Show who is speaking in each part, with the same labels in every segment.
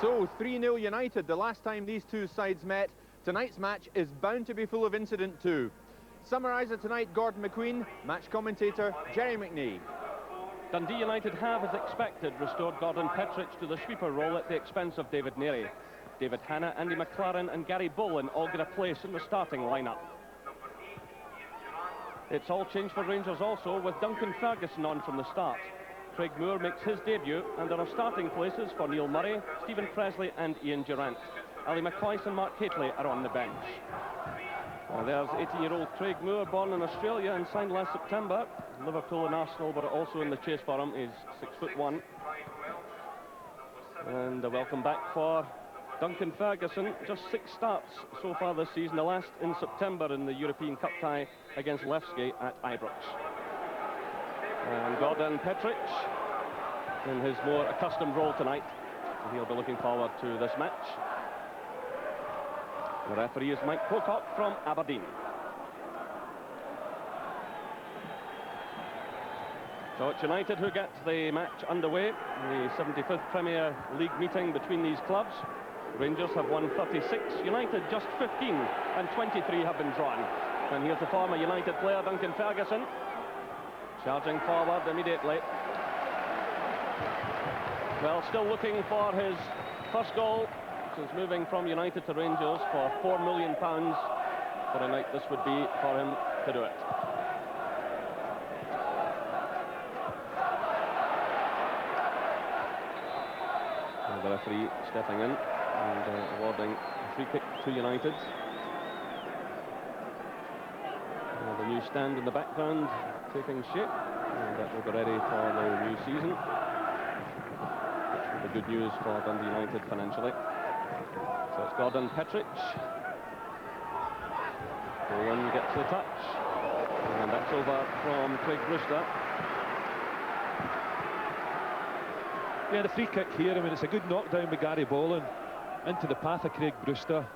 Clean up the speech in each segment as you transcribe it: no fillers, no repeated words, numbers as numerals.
Speaker 1: So 3-0 United the last time these two sides met. Tonight's match is bound to be full of incident too. Summariser tonight, Gordon McQueen. Match commentator, Jerry McNee.
Speaker 2: Dundee United have, as expected, restored Gordon Petric to the sweeper role at the expense of David Neary. David Hannah, Andy McLaren and Gary Bolin all get a place in the starting lineup. It's all changed for Rangers also, with Duncan Ferguson on from the start. Craig Moore makes his debut, and there are starting places for Neil Murray, Stephen Presley and Ian Durrant. Ali McCoyce and Mark Hateley are on the bench. There's 18-year-old Craig Moore, born in Australia and signed last September. Liverpool and Arsenal, but also in the chase for him. He's 6'1". And a welcome back for Duncan Ferguson. Just 6 starts so far this season, the last in September in the European Cup tie against Levski at Ibrox. And Gordon Petric in his more accustomed role tonight. So he'll be looking forward to this match. The referee is Mike Pocock from Aberdeen. So it's United who get the match underway, the 75th Premier League meeting between these clubs. Rangers have won 36, United just 15, and 23 have been drawn. And here's the former United player, Duncan Ferguson, charging forward immediately. Well, still looking for his first goal since moving from United to Rangers for £4 million. For a night this would be for him to do it. And the referee stepping in and awarding a free kick to United. The new stand in the background taking shape, and that will be ready for the new season, which will be good news for Dundee United financially. So it's Gordon Petric. Bowen gets the touch, and that's over from Craig Brewster.
Speaker 3: Yeah, the free kick here, I mean, it's a good knockdown by Gary Bolin into the path of Craig Brewster.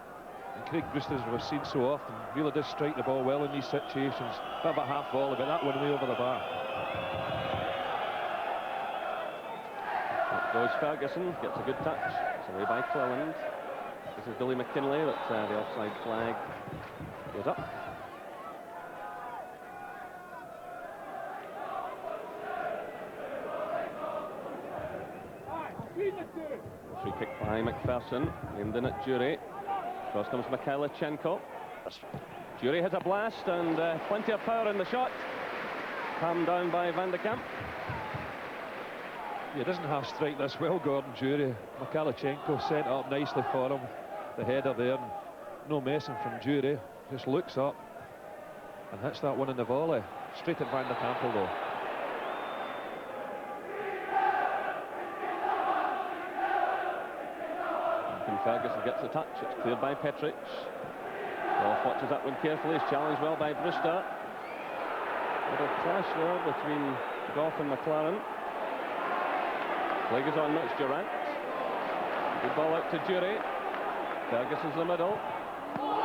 Speaker 3: And Craig Brewster, as we've seen so often, really does strike the ball well in these situations. Bit of a half volley, but that one way over the bar.
Speaker 2: That goes Ferguson, gets a good touch. It's away by Cleland. This is Billy McKinlay, but the offside flag goes up. Free kick by McPherson, aimed in at Jury. Cross comes Mikhailichenko. Jury has a blast and plenty of power in the shot. Calmed down by Van de Kamp.
Speaker 3: He doesn't half strike this well, Gordon Jury. Mikhailichenko set it up nicely for him. The header there, and no messing from Jury. Just looks up and hits that one in the volley. Straight at Van de Kamp though.
Speaker 2: Ferguson gets the touch, it's cleared by Petric. Goff watches that one carefully, he's challenged well by Brewster. Little clash there between Goff and McLaren. Flag is on, it's Durrant. Good ball out to Jury. Ferguson's the middle. Well,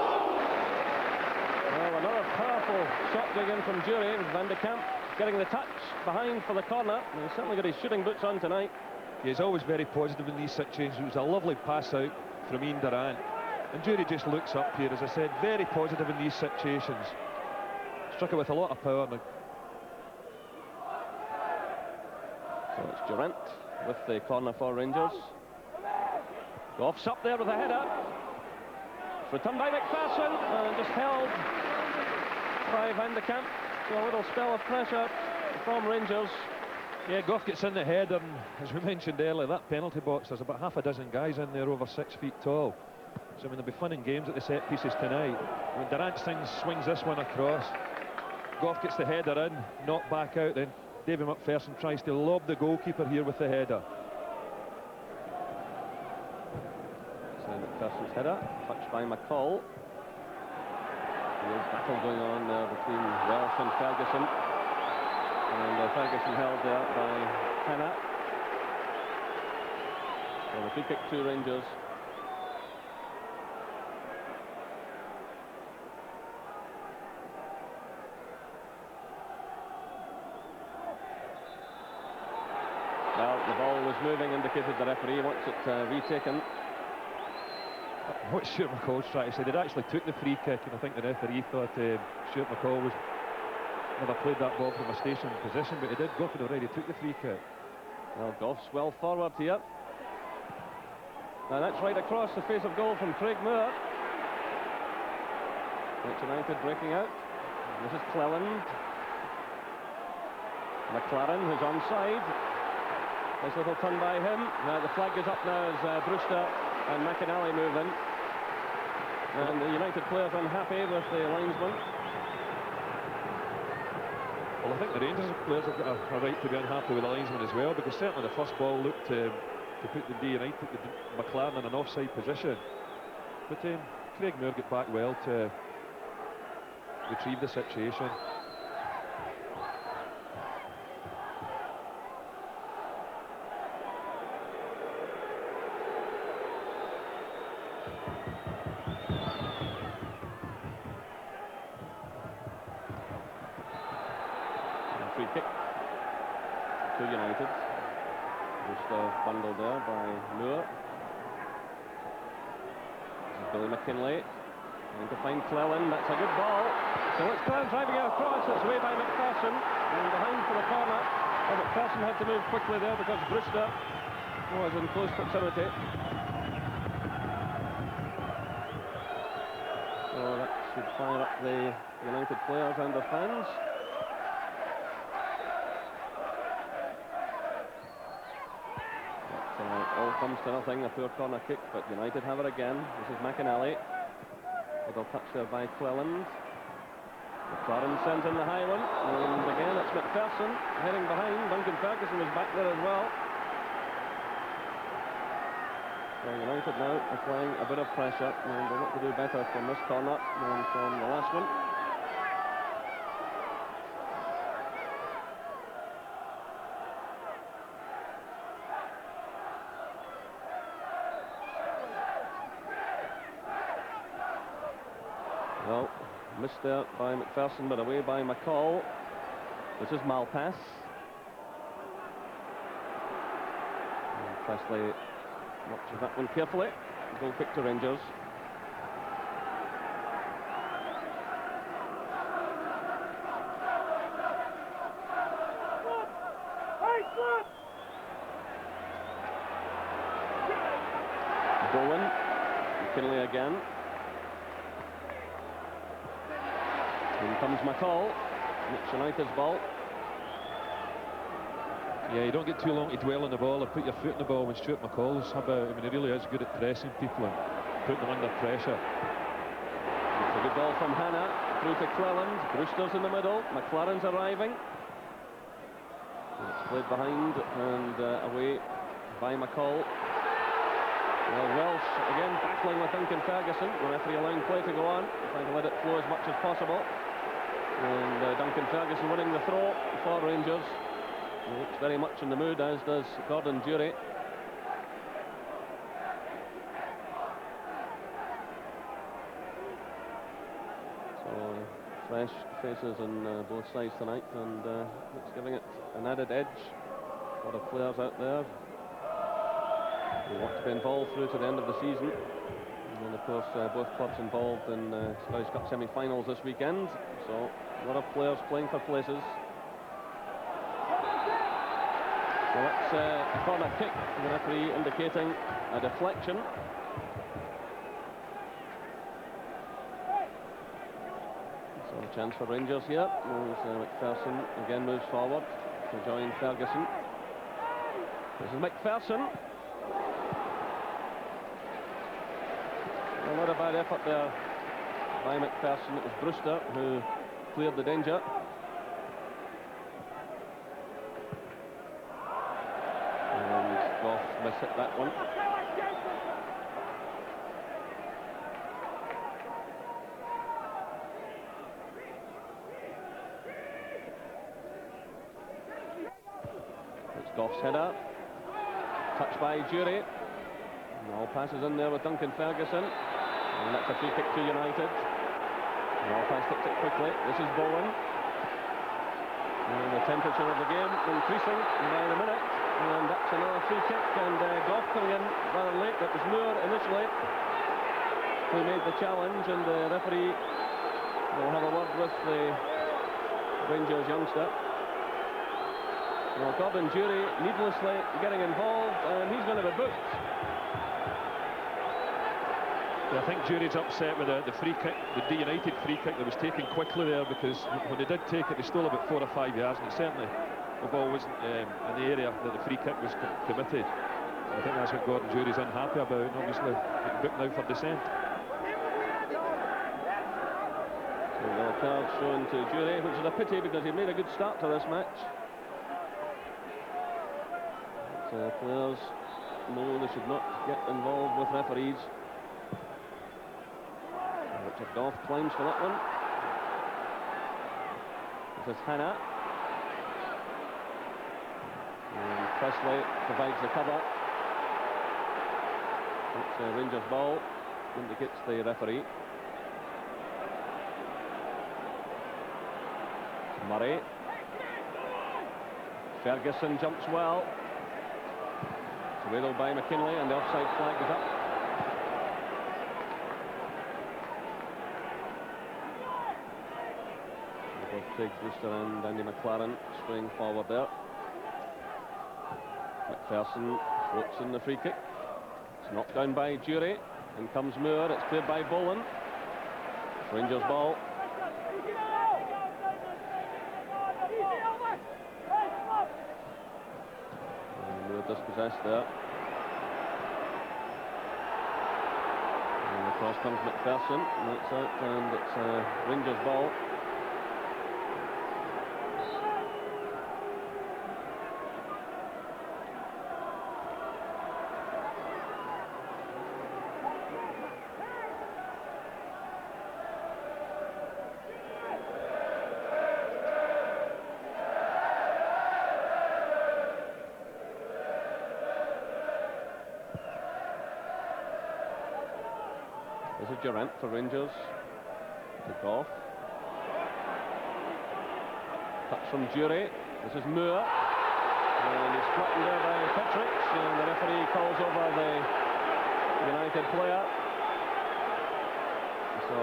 Speaker 2: another powerful shot going in from Jury. Van de Kamp getting the touch behind for the corner. And he's certainly got his shooting boots on tonight.
Speaker 3: He's always very positive in these situations. It was a lovely pass out from Ian Durrant. And Jury just looks up here, as I said, very positive in these situations. Struck it with a lot of power.
Speaker 2: So it's Durrant with the corner for Rangers. Goff's up there with a header. It's returned by McPherson and just held by Van de Kamp. So a little spell of pressure from Rangers.
Speaker 3: Yeah, Goff gets in the header, and as we mentioned earlier, that penalty box, there's about half a dozen guys in there over 6 feet tall. So I mean, there'll be fun and games at the set pieces tonight. When Durrant swings this one across, Goff gets the header in, knocked back out, then David McPherson tries to lob the goalkeeper here with the header.
Speaker 2: So McPherson's header, touched by McCall. There's a battle going on there between Welsh and Ferguson. And Ferguson held there by Hannah. So the free kick to Rangers. Well, the ball was moving, indicated the referee wants it retaken.
Speaker 3: What Stuart McCall's trying to say, they'd actually took the free kick, and I think the referee thought Stuart McCall was never played that ball from a station position, but he did go for it already, took the free kick.
Speaker 2: Well, Goff's well forward here. Now that's right across the face of goal from Craig Moore. Leeds United breaking out. This is Cleland. McLaren, who's onside. Nice little turn by him. The flag is up now as Brewster and McInally move in. And the United players unhappy with the linesman.
Speaker 3: Well, I think the Rangers players have got a right to be unhappy with the linesman as well, because certainly the first ball looked to put Dundee United, McLaren in an offside position. But Craig Moore got back well to retrieve the situation.
Speaker 2: Free kick to United. Just bundled there by Moore. This is Billy McKinlay trying to find Cleland. That's a good ball. So it's Cleland driving it across. It's away by McPherson and behind for the corner. Well, McPherson had to move quickly there because Brewster was in close proximity. So that should fire up the United players and the fans. All comes to nothing, a poor corner kick, but United have it again. This is McInally. Little touch there by Cleland. McLaren sends in the high one, and again it's McPherson heading behind. Duncan Ferguson was back there as well. So United now applying a bit of pressure, and they want to do better from this corner than from the last one. Well, missed there by McPherson, but away by McCall. This is Malpass. And Presley watches that one carefully. Goal kick to Rangers. Bowen. McKinlay again. In comes McCall. Leeds United's ball.
Speaker 3: Yeah, you don't get too long to dwell on the ball or put your foot in the ball when Stuart McCall's about. I mean, he really is good at pressing people and putting them under pressure.
Speaker 2: It's a good ball from Hanna. Through to Cleland. Brewster's in the middle. McLaren's arriving. It's played behind and away by McCall. Well, Welsh again battling with Duncan Ferguson. The referee allowing play to go on, trying to let it flow as much as possible. And Duncan Ferguson winning the throw for Rangers. He looks very much in the mood, as does Gordon Durie. So fresh faces on both sides tonight, and it's giving it an added edge. A lot of players out there who want to be involved through to the end of the season. And then, of course, both clubs involved in Scottish Cup semi-finals this weekend. So a lot of players playing for places. So that's a corner kick, the referee indicating a deflection. So a chance for Rangers here. As McPherson again moves forward to join Ferguson. This is McPherson. Not a bad effort there by McPherson. It was Brewster who cleared the danger. And Goff mishit that one. It's Goff's header. Touched by Durie. And all passes in there with Duncan Ferguson. And that's a free kick to United. Malpass takes it quickly. This is Bowen. And the temperature of the game increasing by the minute. And that's another free kick, and Goff coming in rather late. That was Moore initially who made the challenge, and the referee will have a word with the Rangers youngster. Well, Gordon Jury needlessly getting involved, and he's going to be booked.
Speaker 3: Yeah, I think Jury's upset with the free kick, the Dundee United free kick that was taken quickly there, because when they did take it, they stole about 4 or 5 yards, and it certainly the ball wasn't in the area that the free kick was committed. So I think that's what Gordon Jury's unhappy about, and obviously getting booked now for dissent.
Speaker 2: So the card shown to Jury, which is a pity because he made a good start to this match. But, players know they should not get involved with referees. Richard Goff climbs for that one. This is Hannah. And Presley provides the cover. It's a Rangers ball. Indicates the referee. Murray. Ferguson jumps well. It's wheeled by McKinley, and the offside flag is up. Both Craig Brewster and Andy McLaren spraying forward there. McPherson floats in the free kick. It's knocked down by Jury. In comes Moore. It's cleared by Boland. It's Rangers ball. And Moore dispossessed there. And across comes McPherson. And it's out, and it's Rangers ball. This is Durant for Rangers. To Goff. Touch from Jury. This is Moore. And he's flattened there by Petrick. And the referee calls over the United player. So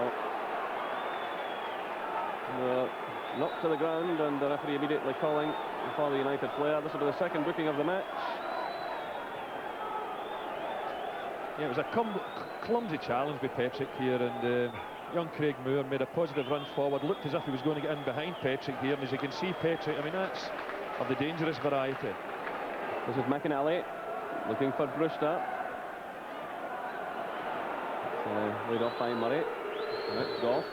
Speaker 2: Moore knocked to the ground, and the referee immediately calling for the United player. This will be the second booking of the match.
Speaker 3: Yeah, it was a clumsy challenge by Petrick here, and young Craig Moore made a positive run forward, looked as if he was going to get in behind Petrick here, and as you can see, Petrick, I mean, that's of the dangerous variety.
Speaker 2: This is McInally looking for Brewster. Laid off by Murray. That's Goff.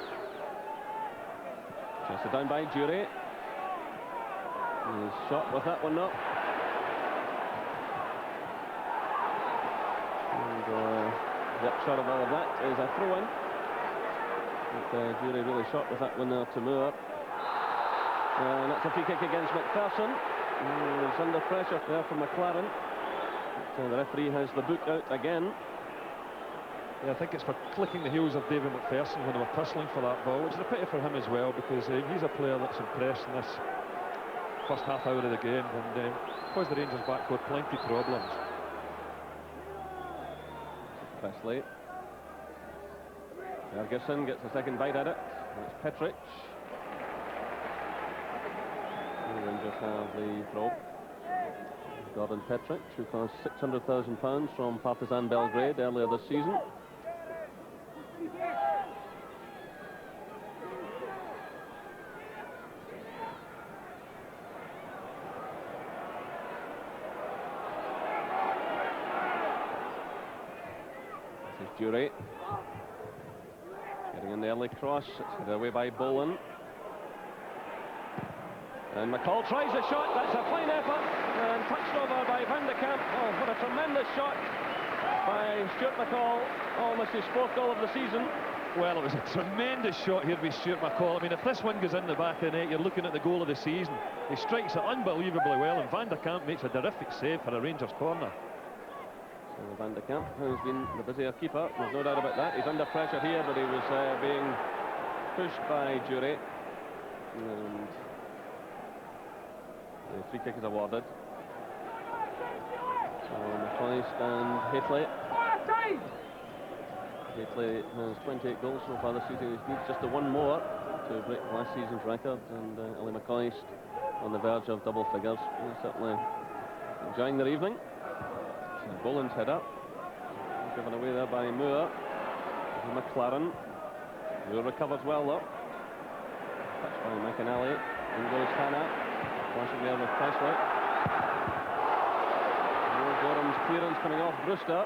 Speaker 2: Chased down by Jury. He's shot with that one up. The upshot of all of that is a throw-in. Jury really shot with that one there to Moore. And that's a free kick against McPherson. He's under pressure there from McLaren. So the referee has the boot out again.
Speaker 3: Yeah, I think it's for clicking the heels of David McPherson when they were tussling for that ball, which is a pity for him as well, because he's a player that's impressed in this first half hour of the game, and caused the Rangers backcourt plenty of problems.
Speaker 2: Presley. Ferguson gets a second bite at it. It's Petrick. The Rangers have the throw. Gordon Petrick, who cost £600,000 from Partizan Belgrade earlier this season. Jury getting in the early cross. It's headed away by Boland, and McCall tries a shot. That's a fine effort, and touched over by Van de Kamp. Oh, what a tremendous shot by Stuart McCall. Almost his fourth goal of the season.
Speaker 3: Well, it was a tremendous shot here by Stuart McCall. I mean, if this one goes in the back of the net, you're looking at the goal of the season. He strikes it unbelievably well, and Van de Kamp makes a terrific save for a Rangers corner.
Speaker 2: So Van de Kamp has been the busier keeper, there's no doubt about that. He's under pressure here, but he was being pushed by Jury. And the free kick is awarded. McCoist and Hateley. Hateley has 28 goals so far this season. He needs just the one more to break last season's record, and Ellie McCoist on the verge of double figures. He's certainly enjoying their evening. Boland's head up, given away there by Moore. McLaren. Moore recovers well though. Touched by McInally. In goes Hannah. Flashing there with Presley. Gorham's clearance coming off Brewster.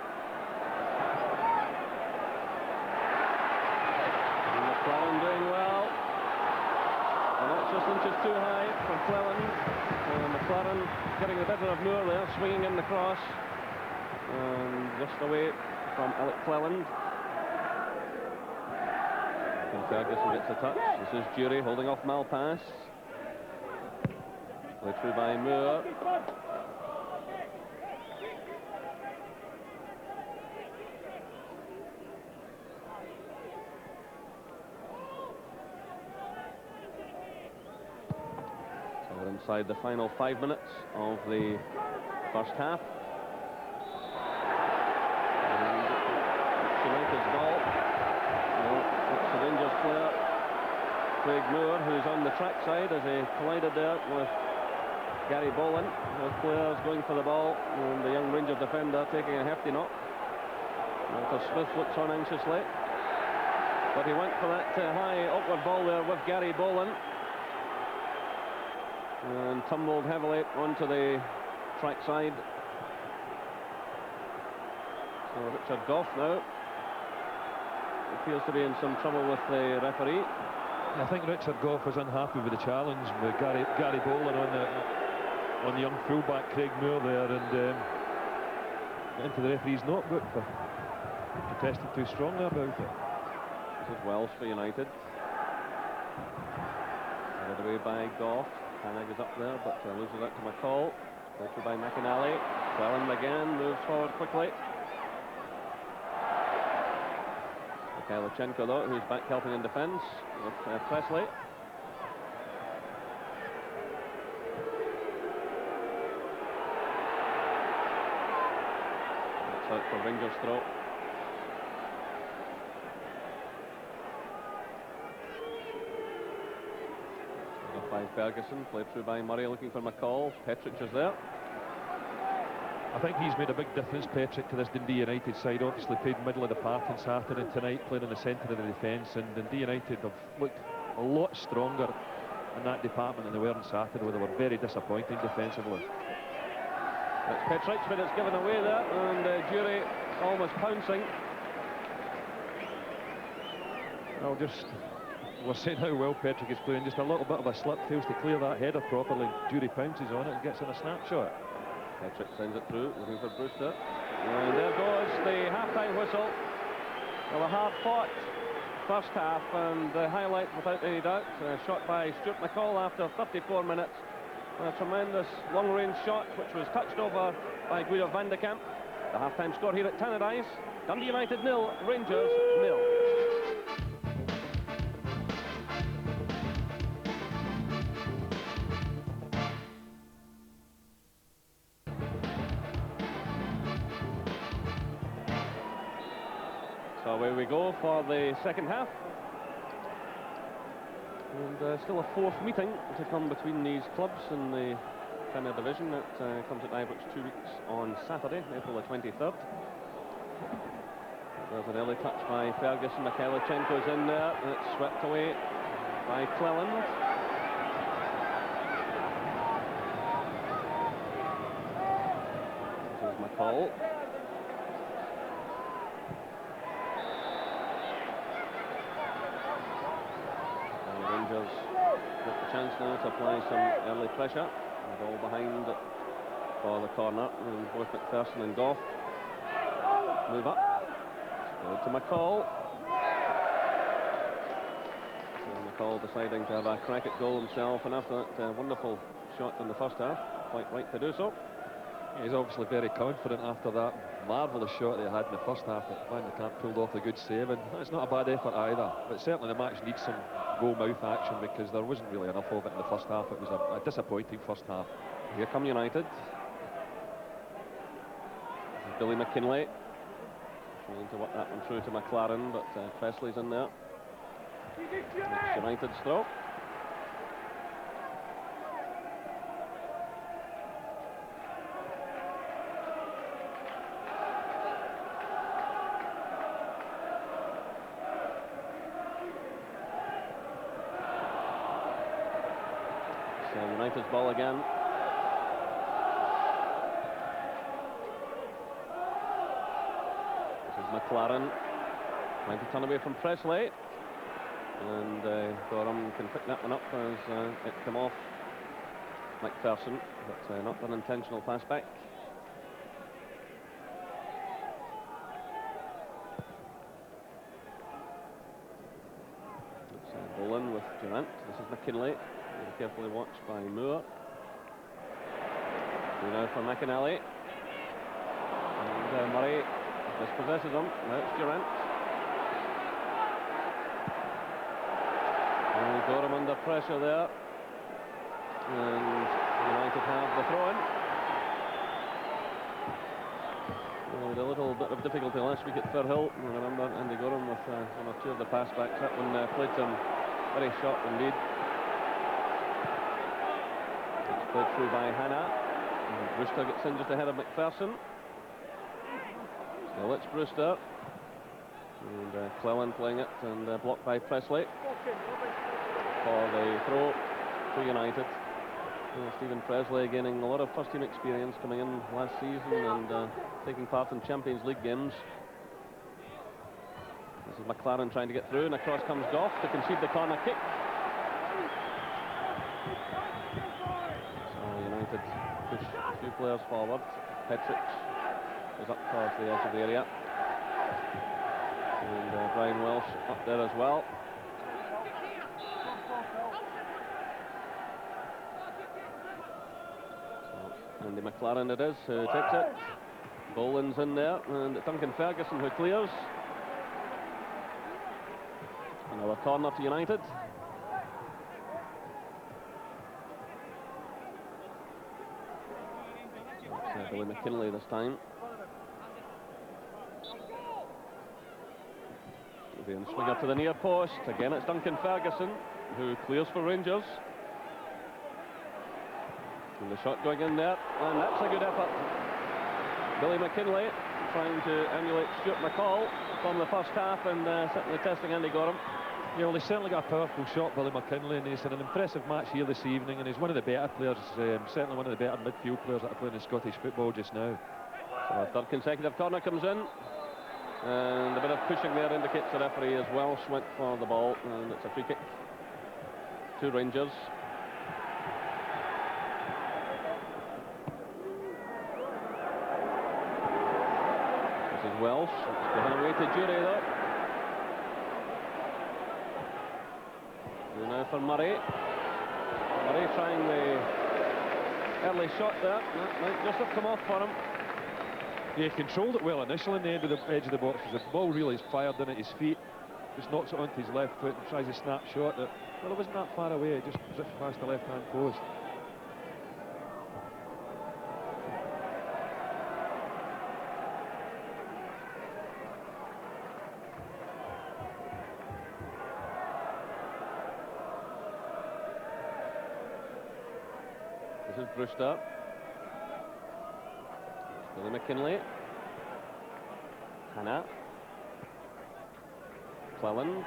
Speaker 2: And McLaren doing well. And that's just inches too high for Cleland. McLaren getting the better of Moore there, swinging in the cross. And just away from Alec Cleland. And Ferguson gets the touch. This is Jury holding off Malpass. Played through by Moore. So we're inside the final 5 minutes of the first half. United's ball. It's the Rangers player, Craig Moore, who's on the track side as he collided there with Gary Boland. Both players going for the ball, and the young Rangers defender taking a hefty knock. Walter Smith looks on anxiously, but he went for that high awkward ball there with Gary Boland and tumbled heavily onto the track side. So Richard Goff now appears to be in some trouble with the referee.
Speaker 3: I think Richard Goff was unhappy with the challenge with Gary Boland on the young fullback Craig Moore there, and into the referee's notebook for protesting too strongly about it.
Speaker 2: This is Wells for United. Led away by Goff. Hannah is up there, but loses it to McCall. Played through by McInally. Cleland again moves forward quickly. Mikhailichenko though, who's back helping in defence with Presley. That's out for Rangers throw. By Ferguson, played through by Murray, looking for McCall. Petric is there.
Speaker 3: I think he's made a big difference, Petric, to this Dundee United side. Obviously played middle of the park on Saturday, and tonight playing in the centre of the defence, and Dundee United have looked a lot stronger in that department than they were on Saturday, where they were very disappointing defensively.
Speaker 2: It's Petric, but it's given away there, and Jury almost pouncing.
Speaker 3: Well, we're saying how well Petric is playing. Just a little bit of a slip, fails to clear that header properly. Jury pounces on it and gets in a snapshot.
Speaker 2: Petric sends it through, looking for Brewster. And there goes the half-time whistle. Well, a hard-fought first half, and the highlight, without any doubt, shot by Stuart McCall after 34 minutes. A tremendous long-range shot, which was touched over by Guido van de Kamp. The half-time score here at Tannadice. Dundee United 0, Rangers 0. So away we go for the second half. And still a fourth meeting to come between these clubs in the Premier Division. That comes at Ibrox 2 weeks on Saturday, April the 23rd. There's an early touch by Ferguson. Mikhailichenko's in there, and it's swept away by Cleland. This is McCall. Rangers get the chance now to apply some early pressure. The ball behind for the corner, and both McPherson and Goff move up. Good to McCall. So McCall deciding to have a crack at goal himself, and after that wonderful shot in the first half, quite right to do so.
Speaker 3: He's obviously very confident after that marvellous shot that he had in the first half. That Van de Kamp pulled off a good save, and that's not a bad effort either. But certainly the match needs some goal-mouth action, because there wasn't really enough of it in the first half. It was a disappointing first half.
Speaker 2: Here come United. Billy McKinlay trying to work that one through to McLaren, but Presley's in there. It's United's throw. So United's ball again. McLaren trying to turn away from Presley, and Gorham can pick that one up as it come off McPherson, but not an intentional pass back. It's Boland with Durant. This is McKinlay, very carefully watched by Moore. Now for McInally, and Murray dispossesses him. Now it's Durant. And Gorham under pressure there. And United have the throw-in. Well, with a little bit of difficulty last week at Firhill. I remember Andy Gorham with one or two of the pass-backs. That one played to him very short indeed. It's played through by Hannah. And Brewster gets in just ahead of McPherson. Still it's Brewster. And Clellan playing it, and blocked by Presley for the throw to United. Stephen Presley gaining a lot of first-team experience, coming in last season and taking part in Champions League games. This is McLaren trying to get through, and across comes Goff to concede the corner kick. So United push a few players forward. Petric is up towards the edge of the area. And Brian Welsh up there as well. So Andy McLaren it is who takes it. Boland's in there, and it's Duncan Ferguson who clears. Another corner to United. It's Billy McKinlay this time. And swinger to the near post. Again, it's Duncan Ferguson who clears for Rangers. And the shot going in there, and that's a good effort. Billy McKinlay trying to emulate Stuart McCall from the first half, and certainly testing Andy Gorham.
Speaker 3: Yeah, well, he's certainly got a powerful shot, Billy McKinlay, and he's had an impressive match here this evening, and he's one of the better players, certainly one of the better midfield players that are playing in Scottish football just now.
Speaker 2: So a third consecutive corner comes in. And a bit of pushing there indicates the referee as Welsh went for the ball, and it's a free kick to Rangers. This is Welsh. It's given away to Jury though. And now for Murray. Murray trying the early shot there. That might just have come off for him.
Speaker 3: Yeah, he controlled it well initially in the edge of the box. The ball really is fired in at his feet. Just knocks it onto his left foot and tries a snap shot that, well, it wasn't that far away. It just zipped past the left-hand post.
Speaker 2: This is Brewster. Billy McKinlay. Hannah. Cleland.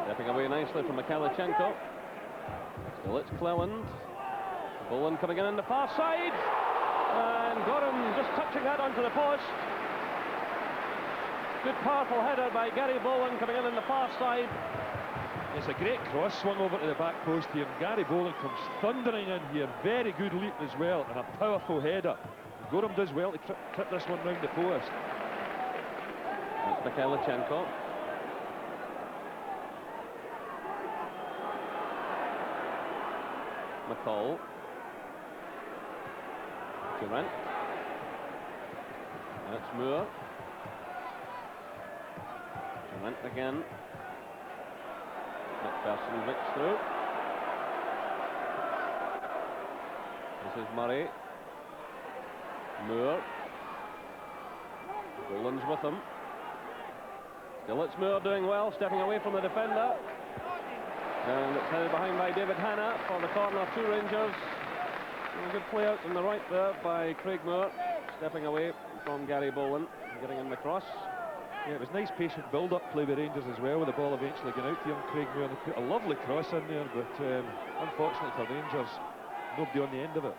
Speaker 2: Stepping away nicely from Mikhailichenko. Still it's Cleland. Boland coming in on the far side. And Gorham just touching that onto the post. Good powerful header by Gary Boland coming in on the far side.
Speaker 3: It's a great cross swung over to the back post here. Gary Boland comes thundering in here. Very good leap as well, and a powerful header. Gorham does well to trip this one round the post.
Speaker 2: That's Mikhailichenko. McCall. Durant. That's Moore. Durant again. McPherson mixed through. This is Murray. Moore. Boland's with him. Still it's Moore doing well, stepping away from the defender. And it's headed behind by David Hanna for the corner to Rangers. A good play out on the right there by Craig Moore, stepping away from Gary Boland, getting in the cross.
Speaker 3: Yeah, it was nice patient build-up play with Rangers as well, with the ball eventually going out to young Craig Moore. They put a lovely cross in there, but unfortunately for Rangers, nobody on the end of it.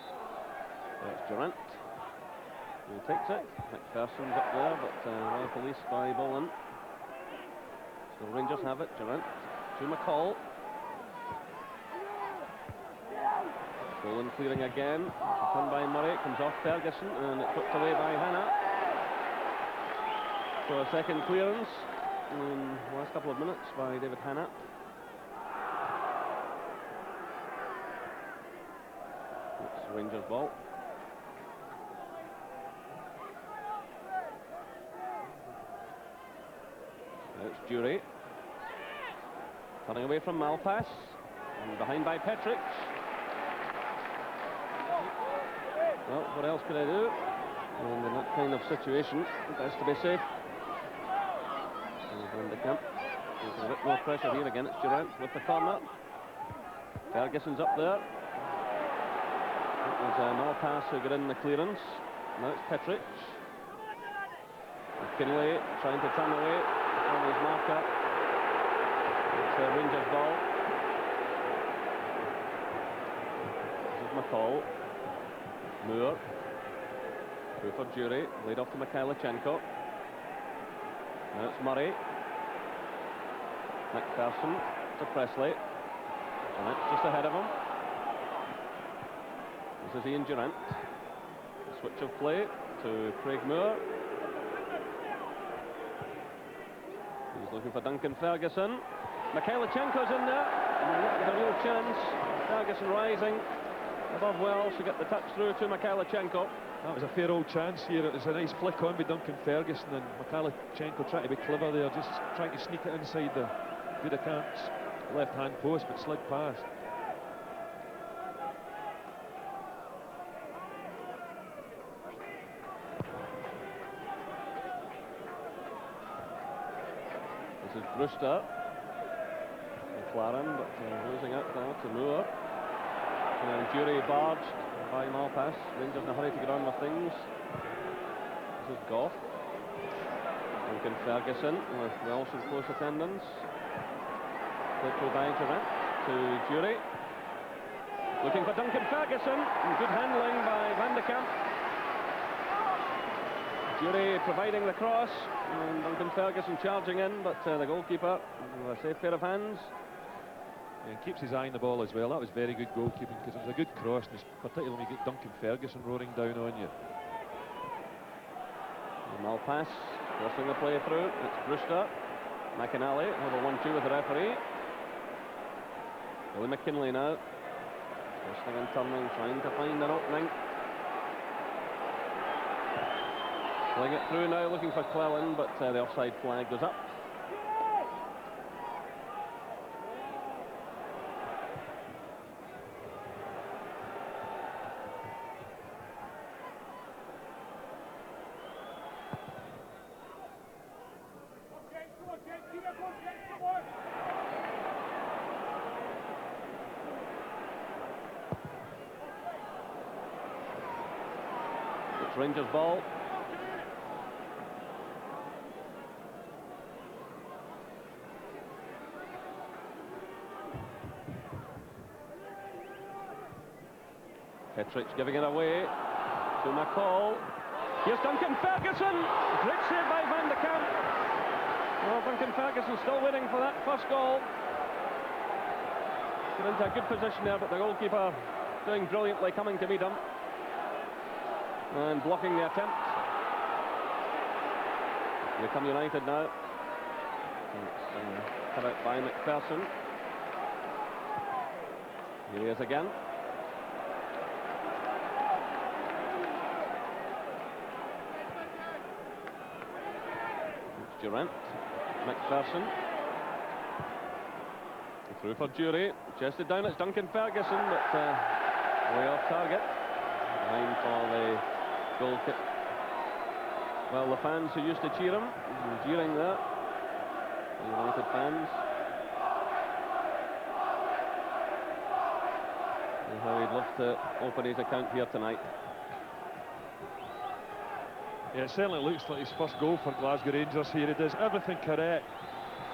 Speaker 2: There's Durant, who takes it. McPherson's up there, but well policed by Boland. So Rangers have it. Durant to McCall. Boland clearing again. Done by Murray. Comes off Ferguson, and it's put away by Hanna. So a second clearance in the last couple of minutes by David Hanna. It's Rangers ball. It's Jury. Turning away from Malpass. And behind by Petric. Well, what else could I do? And in that kind of situation, best to be safe. And the camp. There's a bit more pressure here again. It's Durant with the corner. Ferguson's up there. It was Malpass who got in the clearance. Now it's Petric. McKinley trying to turn away from his marker. It's a Rangers ball. This is McCall. Moore. Through for Jury. Laid off to Mikhailichenko. Now it's Murray. McPherson to Presley. Durant just ahead of him. This is Ian Durant. A switch of play to Craig Moore. He's looking for Duncan Ferguson. Mikhailichenko's in there. With a real chance. Ferguson rising above Wells to get the touch through to Mikhailichenko.
Speaker 3: That was a fair old chance here. It was a nice flick on with Duncan Ferguson, and Mikhailichenko trying to be clever there, just trying to sneak it inside the Gudecamp's left-hand post, but slid past.
Speaker 2: This is Brewster. McLaren, but losing out now to Moore. And Jury barged by Malpass. Rangers in a hurry to get on with things. This is Goff. Duncan Ferguson with Welsh in close attendance. Played by Durant to Jury. Looking for Duncan Ferguson. And good handling by Van de Kamp. Jury providing the cross. And Duncan Ferguson charging in, but the goalkeeper with a safe pair of hands.
Speaker 3: And keeps his eye on the ball as well. That was very good goalkeeping, because it was a good cross, and particularly when you get Duncan Ferguson roaring down on you.
Speaker 2: Malpass forcing the play through. It's Brewster. McInally over 1-2 with the referee. Billy McKinley now. Twisting and turning, trying to find an opening. Playing it through now, looking for Clellan, but the offside flag goes up. It's Rangers ball. Petric giving it away to McCall. Here's Duncan Ferguson. Great save by Van de Kamp. Well, Duncan Ferguson still waiting for that first goal. Got into a good position there, but the goalkeeper doing brilliantly, coming to meet him and blocking the attempt. Wycombe United now. It's cut out by McPherson. Here he is again. It's Durant. McPherson. Through for Jury. Chested down, it's Duncan Ferguson, but way off target. Behind for the goal kick. Well, the fans who used to cheer him, jeering there, the United fans. And how he'd love to open his account here tonight.
Speaker 3: Yeah, it certainly looks like his first goal for Glasgow Rangers here. He does everything correct.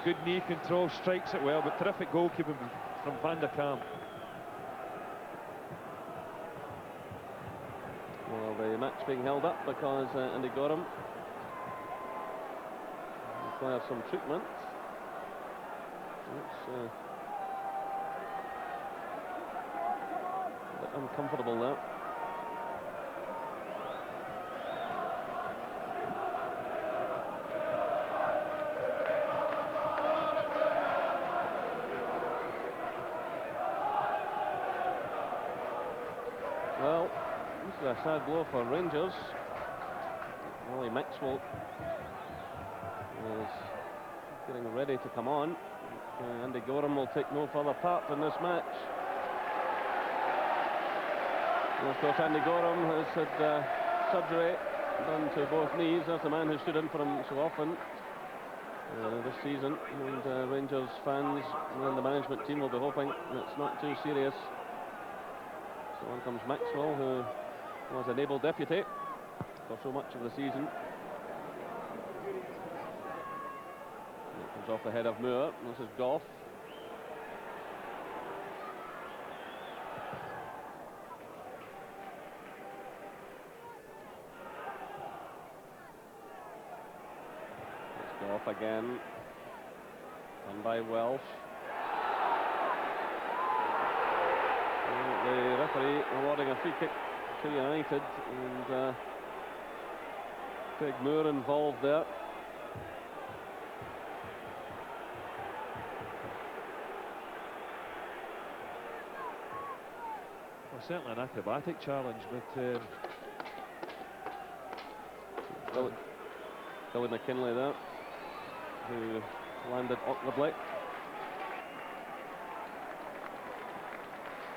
Speaker 3: Good knee control, strikes it well, but terrific goalkeeping from Van der Kamp.
Speaker 2: Well, the match being held up because Andy Gorham requires some treatment. It's a bit uncomfortable there. Well, this is a sad blow for Rangers. Ollie Maxwell is getting ready to come on. Andy Gorham will take no further part in this match. And of course, Andy Gorham has had surgery done to both knees. That's the man who stood in for him so often this season. And Rangers fans and the management team will be hoping it's not too serious. So on comes Maxwell, who was an able deputy for so much of the season. It comes off the head of Moore. This is Goff. It's Goff again. Done by Welsh. The referee awarding a free kick to United, and Craig Moore involved there.
Speaker 3: Well, certainly an acrobatic challenge, but
Speaker 2: Billy McKinlay there, who landed awkwardly.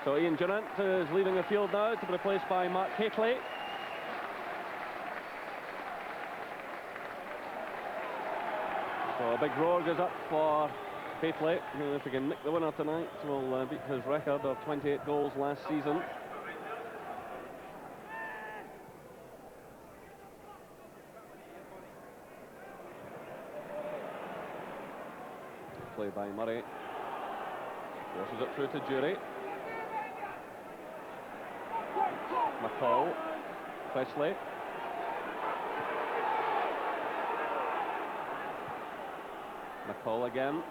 Speaker 2: So Ian Durant is leaving the field now to be replaced by Mark Hateley. So a big roar goes up for Hateley, who, if he can nick the winner tonight, will beat his record of 28 goals last season. Play by Murray. Forces it through to Jury. McCall, Presley. McCall again.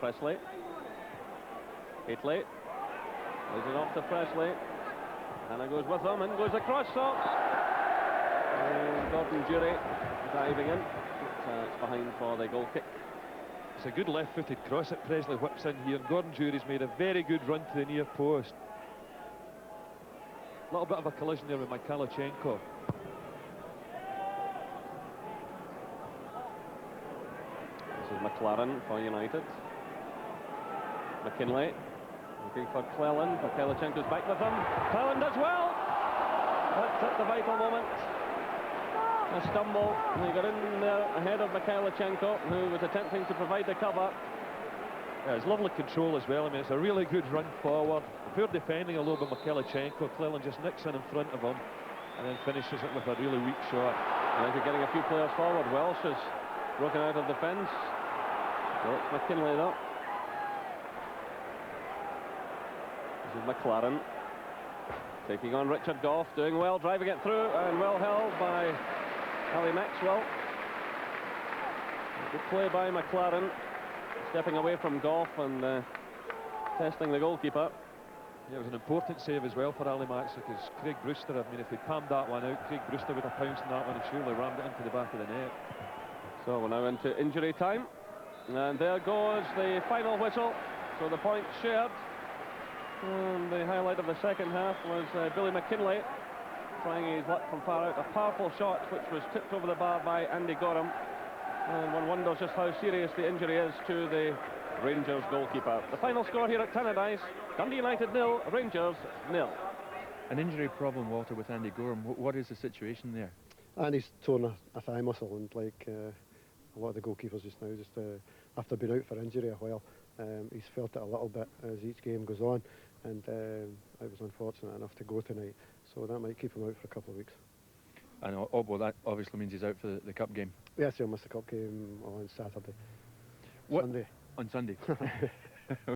Speaker 2: Presley. Hateley. Leads it off to Presley. Hannah goes with him and goes across. And Gordon Jury diving in. It's behind for the goal kick.
Speaker 3: it's a good left-footed cross that Presley whips in here. Gordon Jury's made a very good run to the near post. A little bit of a collision there with Mikhailchenko.
Speaker 2: This is McLaren for United. McKinlay looking for Cleland. Mikhailchenko's back with him. Cleland does well. That's at the vital moment. A stumble. He got in there ahead of Mikhailchenko, who was attempting to provide the cover.
Speaker 3: Yeah, it's lovely control as well. I mean, it's a really good run forward. Poor defending a little bit Mikhailchenko. Cleland just nicks in front of him and then finishes it with a really weak shot.
Speaker 2: United getting a few players forward. Welsh has broken out of defence. So it's McKinlay though. This is McLaren taking on Richard Goff, doing well, driving it through, and well held by Ali Maxwell. Good play by McLaren, stepping away from Goff and testing the goalkeeper.
Speaker 3: Yeah, it was an important save as well for Ali Maxwell, because Craig Brewster, I mean, if he palmed that one out, Craig Brewster would have pounced on that one and surely rammed it into the back of the net.
Speaker 2: So we're now into injury time, and there goes the final whistle. So the points shared. And the highlight of the second half was Billy McKinlay trying his luck from far out. A powerful shot which was tipped over the bar by Andy Gorham. And one wonders just how serious the injury is to the Rangers goalkeeper. The final score here at Tannadice, Dundee United 0, Rangers 0.
Speaker 4: An injury problem, Walter, with Andy Gorham. What is the situation there? And he's torn a thigh muscle, and like a lot of the goalkeepers just now, after being out for injury a while, he's felt it a little bit as each game goes on, and I was unfortunate enough to go tonight, so that might keep him out for a couple of weeks.
Speaker 5: And well, that obviously means he's out for the cup game.
Speaker 4: Yes, he'll miss the cup game on Saturday.
Speaker 5: What?
Speaker 4: Sunday.
Speaker 5: On Sunday.